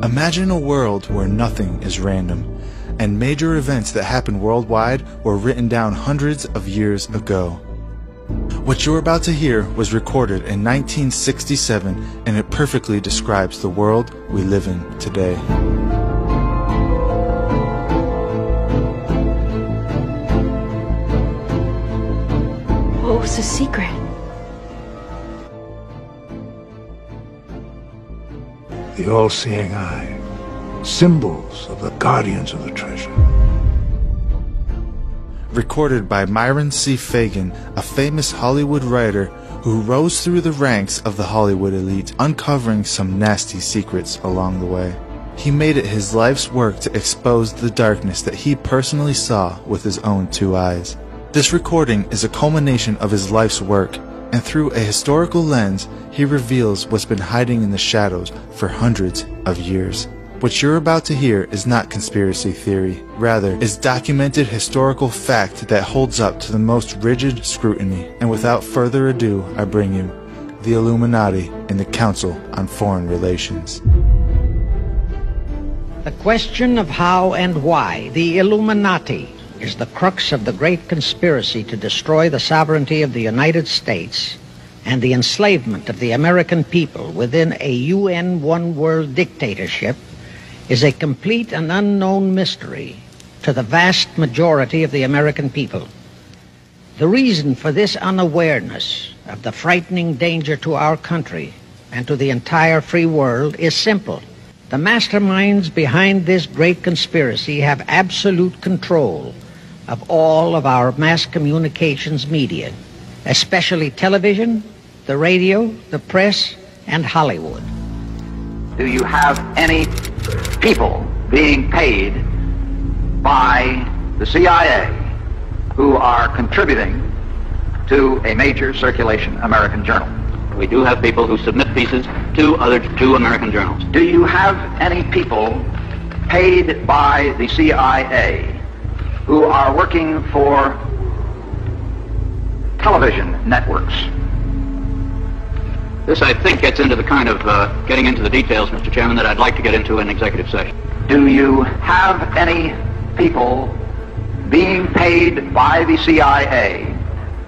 Imagine a world where nothing is random, and major events that happen worldwide were written down hundreds of years ago. What you're about to hear was recorded in 1967, and it perfectly describes the world we live in today. What was the secret? The all-seeing eye, symbols of the guardians of the treasure. Recorded by Myron C. Fagan, a famous Hollywood writer who rose through the ranks of the Hollywood elite, uncovering some nasty secrets along the way. He made it his life's work to expose the darkness that he personally saw with his own two eyes. This recording is a culmination of his life's work, and through a historical lens, he reveals what's been hiding in the shadows for hundreds of years. What you're about to hear is not conspiracy theory, rather is documented historical fact that holds up to the most rigid scrutiny. And without further ado, I bring you the Illuminati and the Council on Foreign Relations. The question of how and why the Illuminati is the crux of the great conspiracy to destroy the sovereignty of the United States and the enslavement of the American people within a UN one-world dictatorship is a complete and unknown mystery to the vast majority of the American people. The reason for this unawareness of the frightening danger to our country and to the entire free world is simple. The masterminds behind this great conspiracy have absolute control of all of our mass communications media, especially television, the radio, the press, and Hollywood. Do you have any people being paid by the CIA who are contributing to a major circulation American journal? We do have people who submit pieces to two American journals. Do you have any people paid by the CIA who are working for television networks? This, I think, gets into the kind of getting into the details, Mr. Chairman, that I'd like to get into in executive session. Do you have any people being paid by the CIA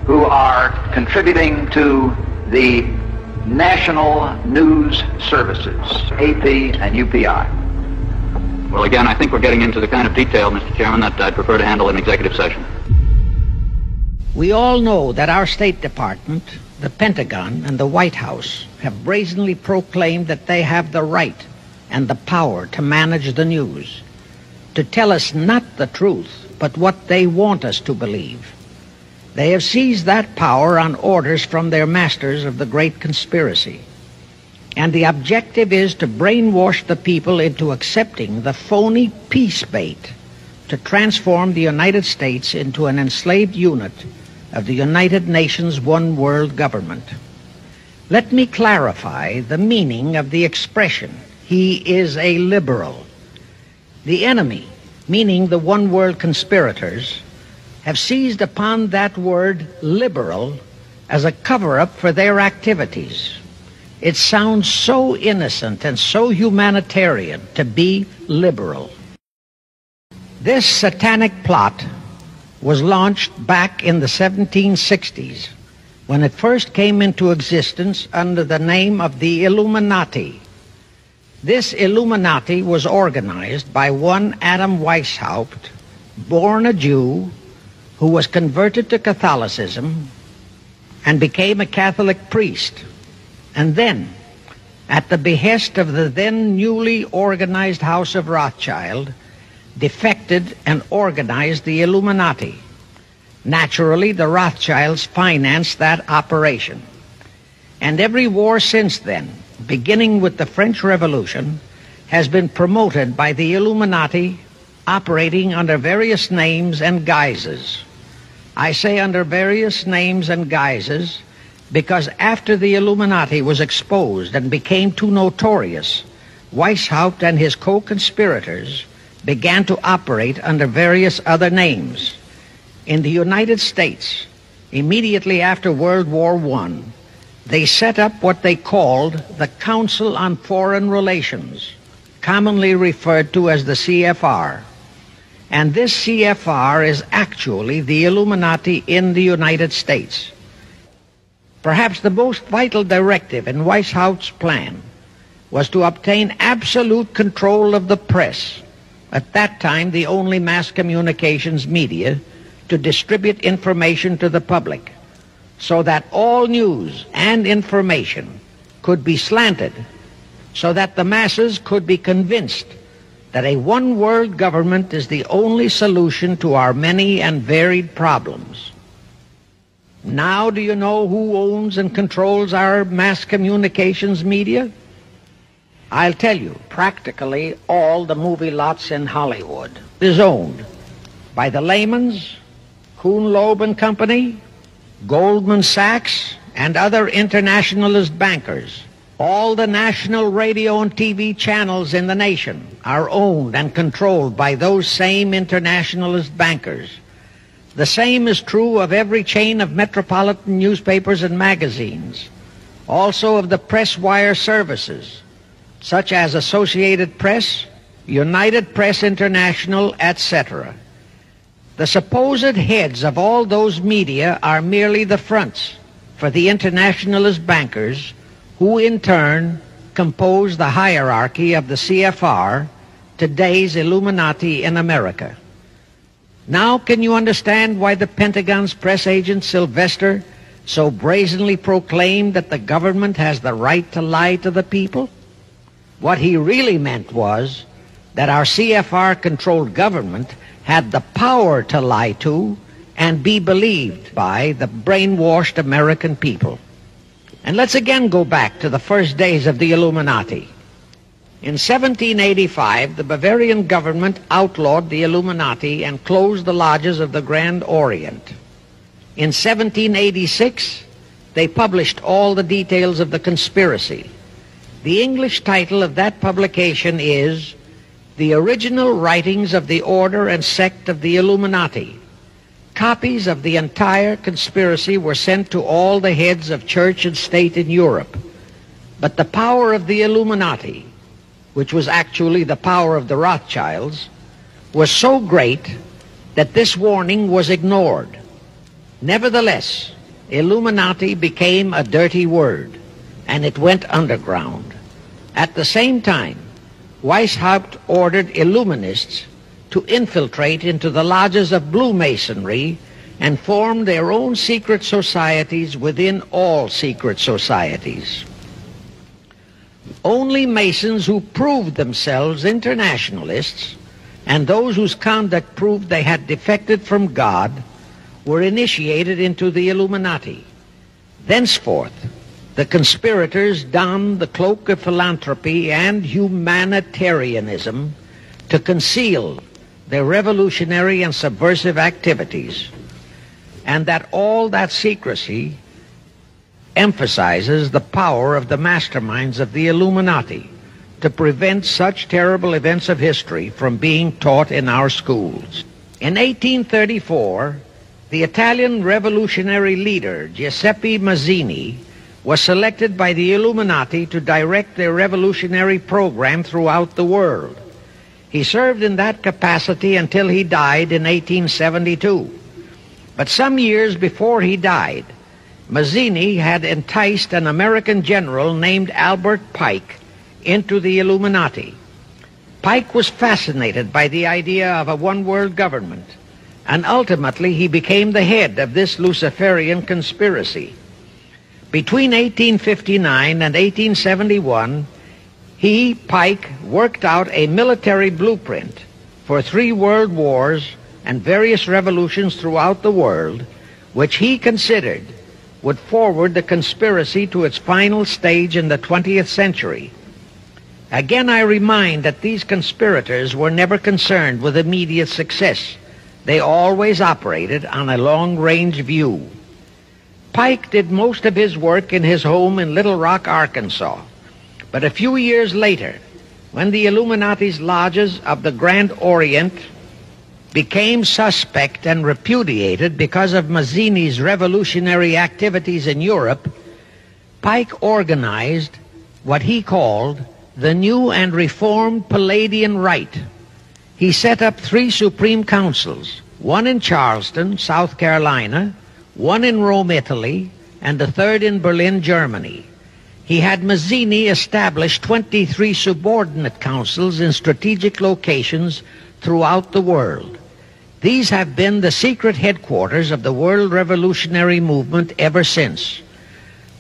who are contributing to the national news services, AP and UPI? Well, again, I think we're getting into the kind of detail, Mr. Chairman, that I'd prefer to handle in executive session. We all know that our State Department, the Pentagon, and the White House have brazenly proclaimed that they have the right and the power to manage the news, to tell us not the truth, but what they want us to believe. They have seized that power on orders from their masters of the great conspiracy. And the objective is to brainwash the people into accepting the phony peace bait to transform the United States into an enslaved unit of the United Nations one world government. Let me clarify the meaning of the expression, "He is a liberal." The enemy, meaning the one world conspirators, have seized upon that word liberal as a cover-up for their activities. It sounds so innocent and so humanitarian to be liberal. This satanic plot was launched back in the 1760s when it first came into existence under the name of the Illuminati. This Illuminati was organized by one Adam Weishaupt, born a Jew, who was converted to Catholicism and became a Catholic priest, and then, at the behest of the then newly organized House of Rothschild, defected and organized the Illuminati. Naturally, the Rothschilds financed that operation. And every war since then, beginning with the French Revolution, has been promoted by the Illuminati, operating under various names and guises. I say under various names and guises because after the Illuminati was exposed and became too notorious, Weishaupt and his co-conspirators began to operate under various other names. In the United States, immediately after World War I, they set up what they called the Council on Foreign Relations, commonly referred to as the CFR. And this CFR is actually the Illuminati in the United States. Perhaps the most vital directive in Weishaupt's plan was to obtain absolute control of the press, at that time the only mass communications media, to distribute information to the public, so that all news and information could be slanted, so that the masses could be convinced that a one-world government is the only solution to our many and varied problems. Now do you know who owns and controls our mass communications media? I'll tell you, practically all the movie lots in Hollywood is owned by the Lehmans, Kuhn, Loeb and Company, Goldman Sachs, and other internationalist bankers. All the national radio and TV channels in the nation are owned and controlled by those same internationalist bankers. The same is true of every chain of metropolitan newspapers and magazines, also of the press wire services, such as Associated Press, United Press International, etc. The supposed heads of all those media are merely the fronts for the internationalist bankers, who in turn compose the hierarchy of the CFR, today's Illuminati in America. Now can you understand why the Pentagon's press agent Sylvester so brazenly proclaimed that the government has the right to lie to the people? What he really meant was that our CFR-controlled government had the power to lie to and be believed by the brainwashed American people. And let's again go back to the first days of the Illuminati. In 1785, the Bavarian government outlawed the Illuminati and closed the lodges of the Grand Orient. In 1786, they published all the details of the conspiracy. The English title of that publication is The Original Writings of the Order and Sect of the Illuminati. Copies of the entire conspiracy were sent to all the heads of church and state in Europe. But the power of the Illuminati, which was actually the power of the Rothschilds, was so great that this warning was ignored. Nevertheless, Illuminati became a dirty word, and it went underground. At the same time, Weishaupt ordered Illuminists to infiltrate into the lodges of Blue Masonry and form their own secret societies within all secret societies. Only Masons who proved themselves internationalists and those whose conduct proved they had defected from God were initiated into the Illuminati. Thenceforth, the conspirators donned the cloak of philanthropy and humanitarianism to conceal their revolutionary and subversive activities, and that all that secrecy emphasizes the power of the masterminds of the Illuminati to prevent such terrible events of history from being taught in our schools. In 1834, the Italian revolutionary leader Giuseppe Mazzini was selected by the Illuminati to direct their revolutionary program throughout the world. He served in that capacity until he died in 1872. But some years before he died, Mazzini had enticed an American general named Albert Pike into the Illuminati. Pike was fascinated by the idea of a one-world government, and ultimately he became the head of this Luciferian conspiracy. Between 1859 and 1871, he, Pike, worked out a military blueprint for 3 world wars and various revolutions throughout the world, which he considered would forward the conspiracy to its final stage in the 20th century. Again, I remind that these conspirators were never concerned with immediate success. They always operated on a long-range view. Pike did most of his work in his home in Little Rock, Arkansas. But a few years later, when the Illuminati's lodges of the Grand Orient became suspect and repudiated because of Mazzini's revolutionary activities in Europe, Pike organized what he called the new and reformed Palladian Rite. He set up 3 supreme councils, one in Charleston, South Carolina, one in Rome, Italy, and the third in Berlin, Germany. He had Mazzini establish 23 subordinate councils in strategic locations throughout the world. These have been the secret headquarters of the world revolutionary movement ever since.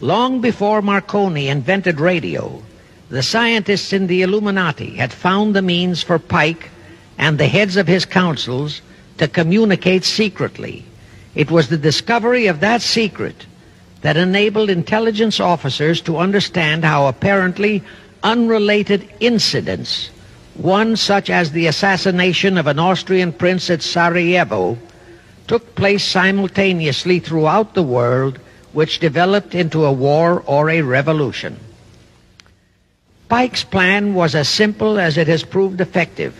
Long before Marconi invented radio, the scientists in the Illuminati had found the means for Pike and the heads of his councils to communicate secretly. It was the discovery of that secret that enabled intelligence officers to understand how apparently unrelated incidents, one such as the assassination of an Austrian prince at Sarajevo, took place simultaneously throughout the world, which developed into a war or a revolution. Pike's plan was as simple as it has proved effective.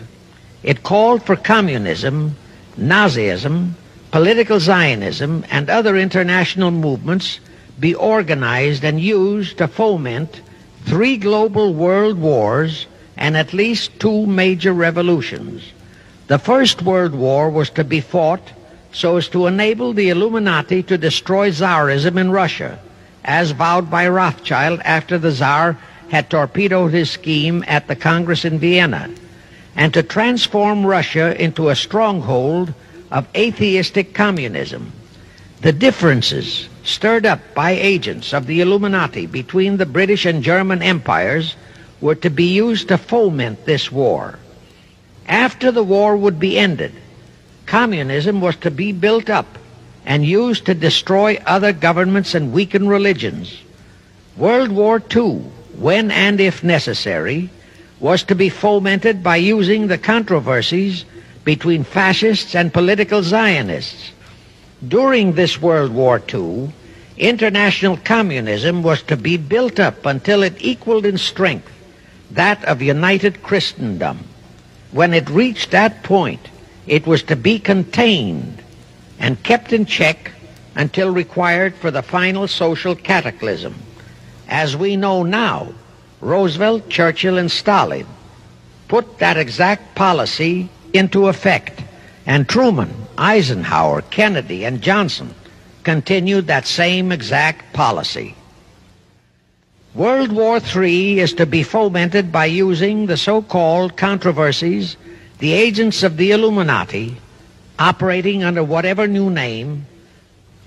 It called for communism, Nazism, political Zionism, and other international movements be organized and used to foment 3 global world wars and at least 2 major revolutions. The First World War was to be fought so as to enable the Illuminati to destroy Tsarism in Russia, as vowed by Rothschild after the Tsar had torpedoed his scheme at the Congress in Vienna, and to transform Russia into a stronghold of atheistic communism. The differences stirred up by agents of the Illuminati between the British and German empires were to be used to foment this war. After the war would be ended, communism was to be built up and used to destroy other governments and weaken religions. World War II, when and if necessary, was to be fomented by using the controversies between fascists and political Zionists. During this World War II, international communism was to be built up until it equaled in strength that of united Christendom. When it reached that point, it was to be contained and kept in check until required for the final social cataclysm. As we know now, Roosevelt, Churchill, and Stalin put that exact policy into effect, and Truman, Eisenhower, Kennedy, and Johnson continued that same exact policy. World War III is to be fomented by using the so-called controversies the agents of the Illuminati, operating under whatever new name,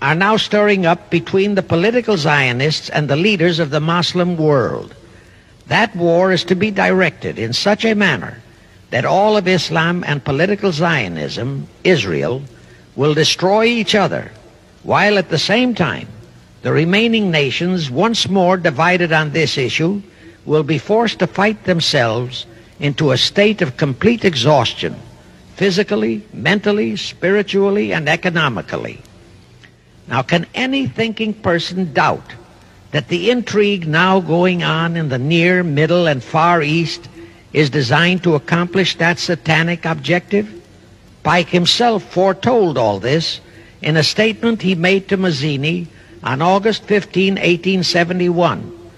are now stirring up between the political Zionists and the leaders of the Muslim world. That war is to be directed in such a manner that all of Islam and political Zionism, Israel, will destroy each other, while at the same time the remaining nations, once more divided on this issue, will be forced to fight themselves into a state of complete exhaustion, physically, mentally, spiritually, and economically. Now, can any thinking person doubt that the intrigue now going on in the Near, Middle, and Far East is designed to accomplish that satanic objective? Pike himself foretold all this in a statement he made to Mazzini on August 15, 1871.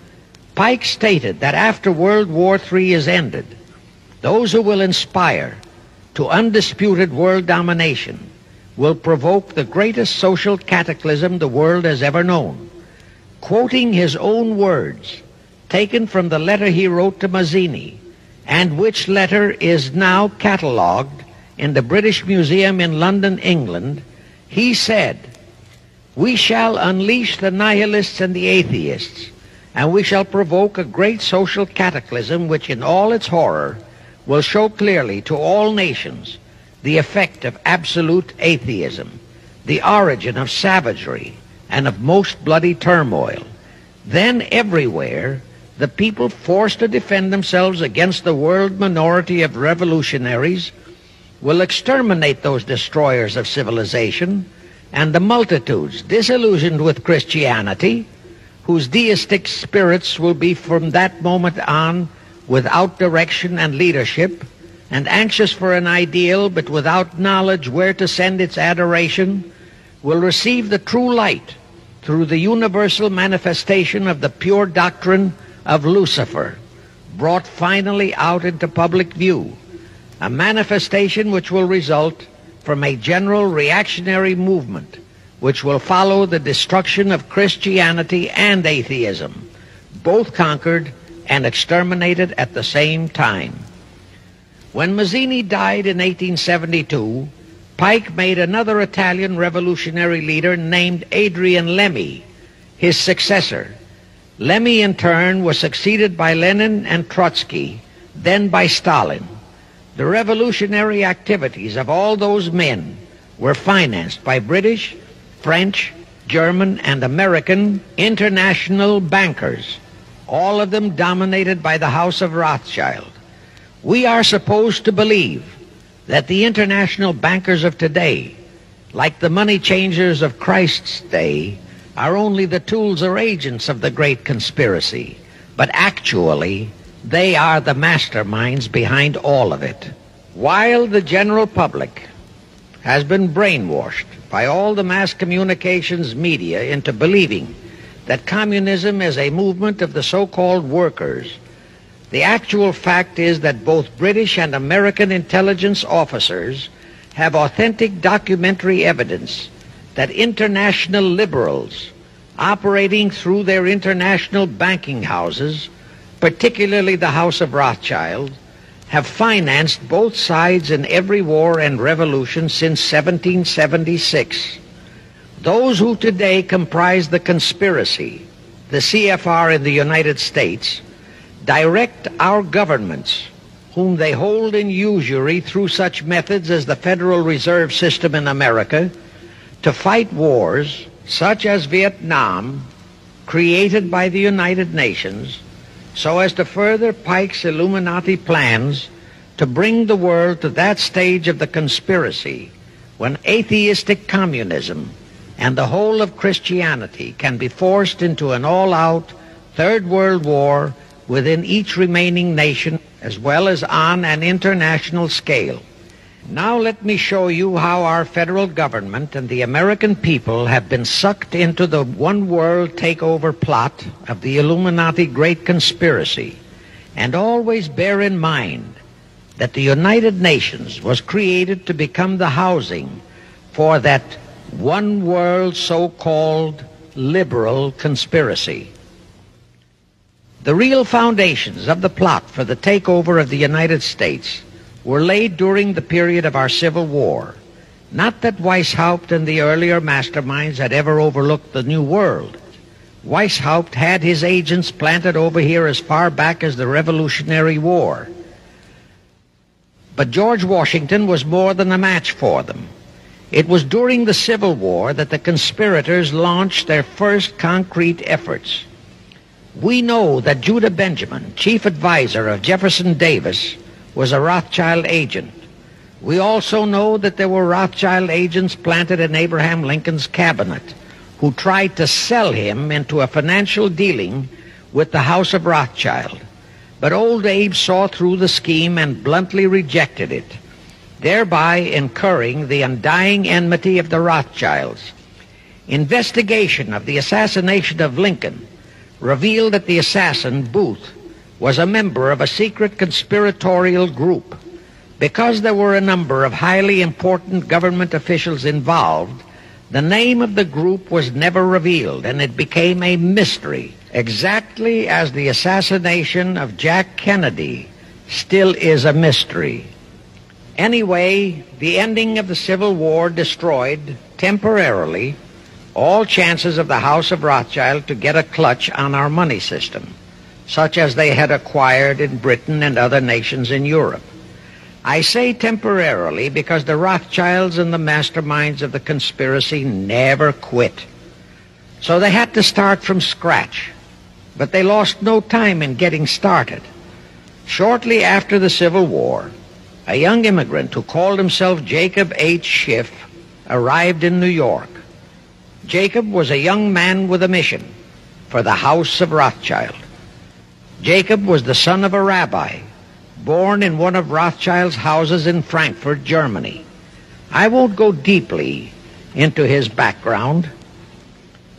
Pike stated that after World War III is ended, those who will inspire to undisputed world domination will provoke the greatest social cataclysm the world has ever known. Quoting his own words, taken from the letter he wrote to Mazzini, and which letter is now catalogued in the British Museum in London, England, he said, "We shall unleash the nihilists and the atheists, and we shall provoke a great social cataclysm which in all its horror will show clearly to all nations the effect of absolute atheism, the origin of savagery and of most bloody turmoil. Then everywhere the people forced to defend themselves against the world minority of revolutionaries will exterminate those destroyers of civilization, and the multitudes disillusioned with Christianity, whose deistic spirits will be from that moment on without direction and leadership, and anxious for an ideal but without knowledge where to send its adoration, will receive the true light through the universal manifestation of the pure doctrine of Lucifer, brought finally out into public view, a manifestation which will result from a general reactionary movement which will follow the destruction of Christianity and atheism, both conquered and exterminated at the same time. When Mazzini died in 1872, Pike made another Italian revolutionary leader named Adrian Lemmy his successor. Lemmy, in turn, was succeeded by Lenin and Trotsky, then by Stalin. The revolutionary activities of all those men were financed by British, French, German, and American international bankers, all of them dominated by the House of Rothschild. We are supposed to believe that the international bankers of today, like the money changers of Christ's day, are only the tools or agents of the great conspiracy, but actually they are the masterminds behind all of it. While the general public has been brainwashed by all the mass communications media into believing that communism is a movement of the so-called workers, the actual fact is that both British and American intelligence officers have authentic documentary evidence that international liberals operating through their international banking houses, particularly the House of Rothschild, have financed both sides in every war and revolution since 1776. Those who today comprise the conspiracy, the CFR in the United States, direct our governments, whom they hold in usury through such methods as the Federal Reserve System in America, to fight wars such as Vietnam, created by the United Nations, so as to further Pike's Illuminati plans to bring the world to that stage of the conspiracy when atheistic communism and the whole of Christianity can be forced into an all-out Third World War within each remaining nation, as well as on an international scale. Now let me show you how our federal government and the American people have been sucked into the one-world takeover plot of the Illuminati Great Conspiracy. And always bear in mind that the United Nations was created to become the housing for that one-world so-called liberal conspiracy. The real foundations of the plot for the takeover of the United States were laid during the period of our Civil War. Not that Weishaupt and the earlier masterminds had ever overlooked the New World. Weishaupt had his agents planted over here as far back as the Revolutionary War. But George Washington was more than a match for them. It was during the Civil War that the conspirators launched their first concrete efforts. We know that Judah Benjamin, chief advisor of Jefferson Davis, was a Rothschild agent. We also know that there were Rothschild agents planted in Abraham Lincoln's cabinet who tried to sell him into a financial dealing with the House of Rothschild. But old Abe saw through the scheme and bluntly rejected it, thereby incurring the undying enmity of the Rothschilds. Investigation of the assassination of Lincoln revealed that the assassin, Booth, was a member of a secret conspiratorial group. Because there were a number of highly important government officials involved, the name of the group was never revealed, and it became a mystery, exactly as the assassination of Jack Kennedy still is a mystery. Anyway, the ending of the Civil War destroyed, temporarily, all chances of the House of Rothschild to get a clutch on our money system, such as they had acquired in Britain and other nations in Europe. I say temporarily because the Rothschilds and the masterminds of the conspiracy never quit. So they had to start from scratch, but they lost no time in getting started. Shortly after the Civil War, a young immigrant who called himself Jacob H. Schiff arrived in New York. Jacob was a young man with a mission for the House of Rothschild. Jacob was the son of a rabbi, born in one of Rothschild's houses in Frankfurt, Germany. I won't go deeply into his background.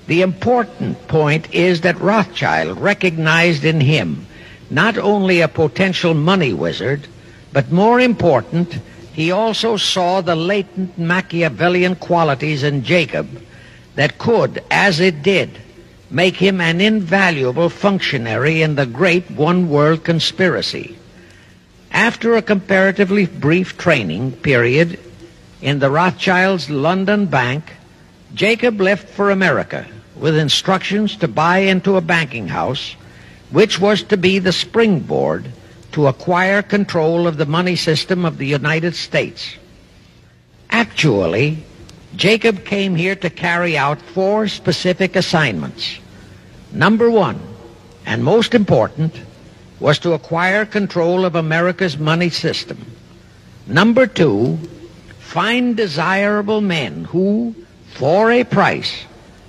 The important point is that Rothschild recognized in him not only a potential money wizard, but more important, he also saw the latent Machiavellian qualities in Jacob that could, as it did, make him an invaluable functionary in the great one-world conspiracy. After a comparatively brief training period in the Rothschilds' London bank, Jacob left for America with instructions to buy into a banking house, which was to be the springboard to acquire control of the money system of the United States. Actually, Jacob came here to carry out 4 specific assignments. Number 1, and most important, was to acquire control of America's money system. Number 2, find desirable men who, for a price,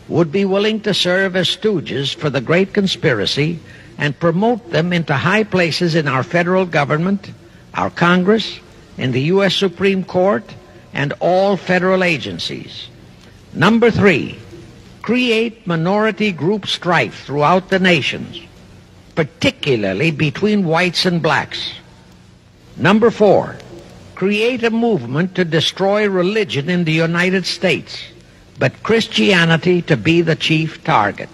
would be willing to serve as stooges for the great conspiracy and promote them into high places in our federal government, our Congress, in the U.S. Supreme Court, and all federal agencies. Number 3, create minority group strife throughout the nations, particularly between whites and blacks. Number 4, create a movement to destroy religion in the United States, but Christianity to be the chief target.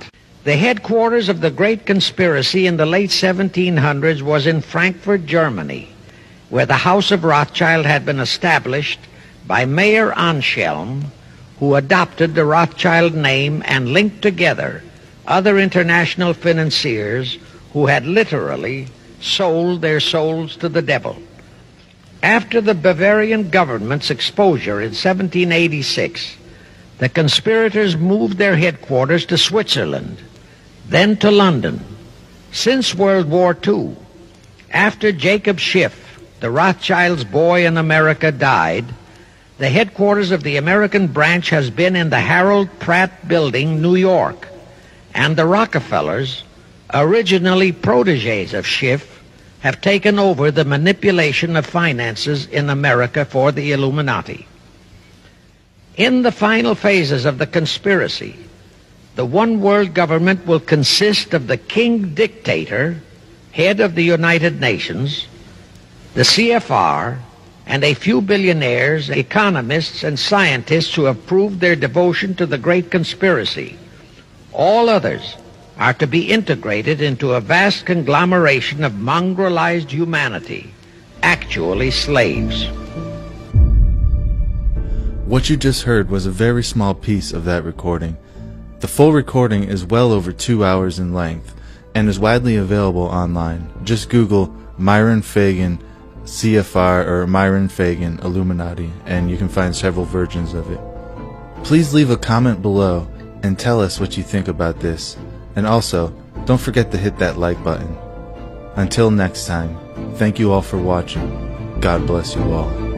The headquarters of the great conspiracy in the late 1700s was in Frankfurt, Germany, where the House of Rothschild had been established by Mayer Anschelm, who adopted the Rothschild name and linked together other international financiers who had literally sold their souls to the devil. After the Bavarian government's exposure in 1786, the conspirators moved their headquarters to Switzerland, then to London. Since World War II, after Jacob Schiff, the Rothschilds' boy in America, died, the headquarters of the American branch has been in the Harold Pratt Building, New York, and the Rockefellers, originally protégés of Schiff, have taken over the manipulation of finances in America for the Illuminati. In the final phases of the conspiracy, the one-world government will consist of the king dictator, head of the United Nations, the CFR, and a few billionaires, economists, and scientists who have proved their devotion to the great conspiracy. All others are to be integrated into a vast conglomeration of mongrelized humanity, actually slaves. What you just heard was a very small piece of that recording. The full recording is well over 2 hours in length and is widely available online. Just Google Myron Fagan CFR or Myron Fagan Illuminati and you can find several versions of it. Please leave a comment below and tell us what you think about this. And also, don't forget to hit that like button. Until next time, thank you all for watching. God bless you all.